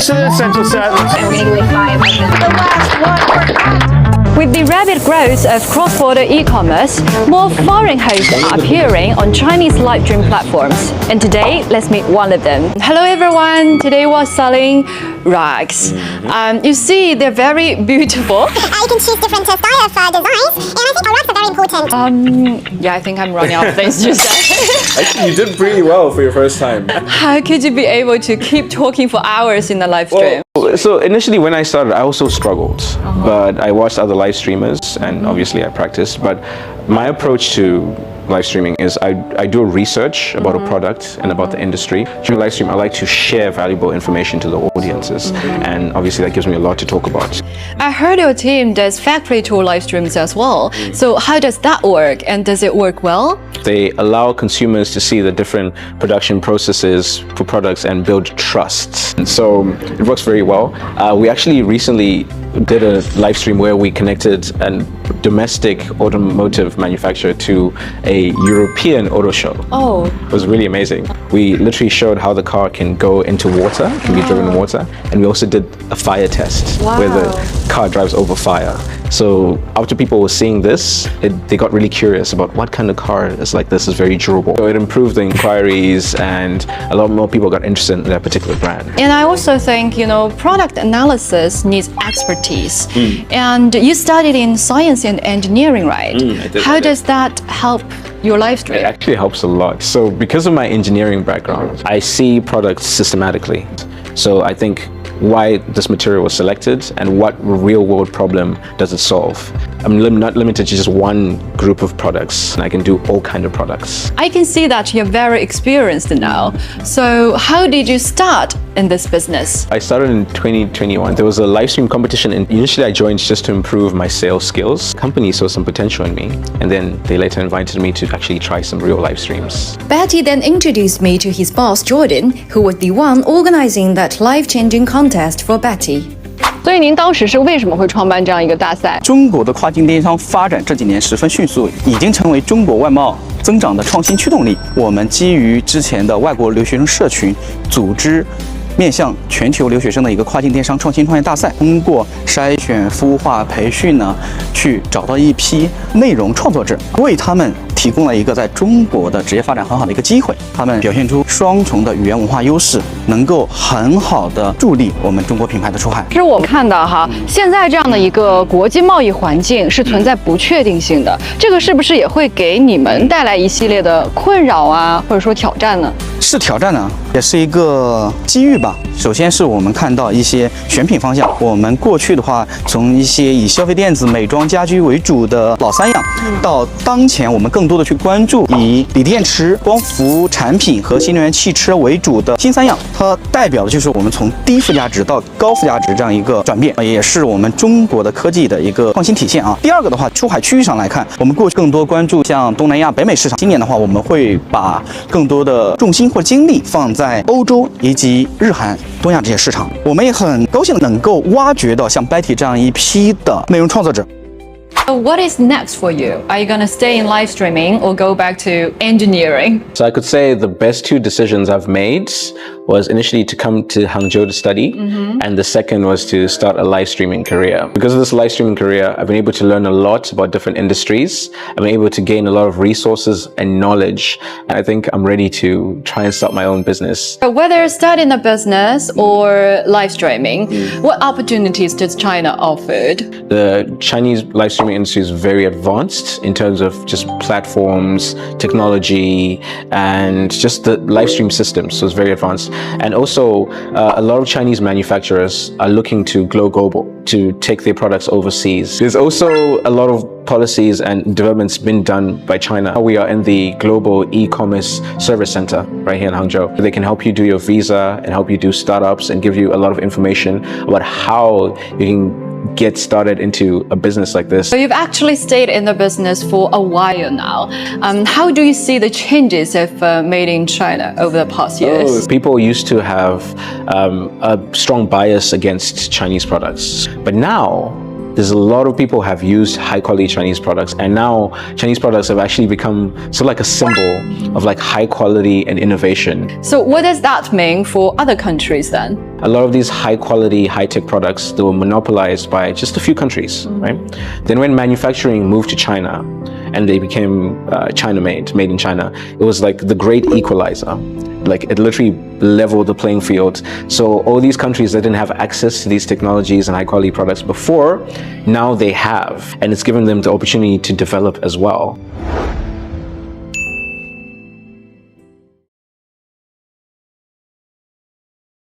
Central Set. And we're gonna give it 5. The last one. With the rapid growth of cross-border e-commerce, more foreign hosts are appearing on Chinese live stream platforms. And today, let's meet one of them. Hello everyone, today we're selling rugs. You see, they're very beautiful. You can choose different style of designs, and I think our rugs are very important. Yeah, I think I'm running out of things to say. Actually, you did pretty well for your first time. How could you be able to keep talking for hours in the live stream? So initially when I started, I also struggled, but I watched other live streamers and obviously I practiced. But my approach to live streaming is I do a research about a product and about the industry. During live stream, I like to share valuable information to the audiences, and obviously that gives me a lot to talk about. I heard your team does factory tour live streams as well. So how does that work, and does it work well? They allow consumers to see the different production processes for products and build trust. And so it works very well. We actually recently did a live stream where we connected a domestic automotive manufacturer to a European auto show. Oh. It was really amazing. We literally showed how the car can go into water, can be driven in water, and we also did a fire test where the car drives over fire. So after people were seeing this, they got really curious about what kind of car is like this, is very durable. So it improved the inquiries and a lot more people got interested in that particular brand. And I also think, product analysis needs expertise. And you studied in science and engineering, right? I did. How does that help your live stream? It actually helps a lot. So because of my engineering background, I see products systematically. So I think why this material was selected and what real world problem does it solve. I'm not limited to just one group of products, and I can do all kinds of products. I can see that you're very experienced now. So how did you start in this business? I started in 2021. There was a live stream competition, and initially I joined just to improve my sales skills. Company saw some potential in me, and then they later invited me to actually try some real live streams. Bati then introduced me to his boss Jordan, who was the one organizing that life-changing contest for Bati. 所以您当时是为什么会创办这样一个大赛？中国的跨境电商发展这几年十分迅速，已经成为中国外贸增长的创新驱动力。我们基于之前的外国留学生社群，组织面向全球留学生的一个跨境电商创新创业大赛，通过筛选、孵化、培训呢，去找到一批内容创作者，为他们提供了一个在中国的职业发展很好的一个机会。他们表现出双重的语言文化优势，能够很好的助力我们中国品牌的出海。是我们看到哈，现在这样的一个国际贸易环境是存在不确定性的，这个是不是也会给你们带来一系列的困扰啊，或者说挑战呢？是挑战呢，也是一个机遇吧。首先是我们看到一些选品方向，我们过去的话，从一些以消费电子、美妆、家居为主的老三样，到当前我们更多的去关注以锂电池、光伏产品和新能源汽车为主的新三样，它代表的就是我们从低附加值到高附加值这样一个转变，也是我们中国的科技的一个创新体现啊。第二个的话，出海区域上来看，我们过去更多关注像东南亚、北美市场，今年的话，我们会把更多的重心或精力放在欧洲以及日韩、东亚这些市场。我们也很高兴能够挖掘到像 Bati 这样一批的内容创作者。So what is next for you? Are you going to stay in live streaming or go back to engineering? So I could say the best two decisions I've made was initially to come to Hangzhou to study, and the second was to start a live streaming career. Because of this live streaming career, I've been able to learn a lot about different industries. I've been able to gain a lot of resources and knowledge. And I think I'm ready to try and start my own business. So whether starting a business or live streaming, what opportunities does China offer? The Chinese live streaming industry is very advanced in terms of just platforms, technology, and just the live stream systems. So it's very advanced. And also, a lot of Chinese manufacturers are looking to go global, to take their products overseas. There's also a lot of policies and developments been done by China. We are in the global e-commerce service center right here in Hangzhou. They can help you do your visa and help you do startups and give you a lot of information about how you can get started into a business like this. So you've actually stayed in the business for a while now. How do you see the changes of made in China over the past years? People used to have a strong bias against Chinese products, but now there's a lot of people have used high quality Chinese products, and now Chinese products have actually become sort of like a symbol of like high quality and innovation. So what does that mean for other countries then? A lot of these high quality, high tech products, they were monopolized by just a few countries, right? Then when manufacturing moved to China and they became made in China, it was like the great equalizer. Like it literally leveled the playing field. So all these countries that didn't have access to these technologies and high quality products before, now they have, and it's given them the opportunity to develop as well.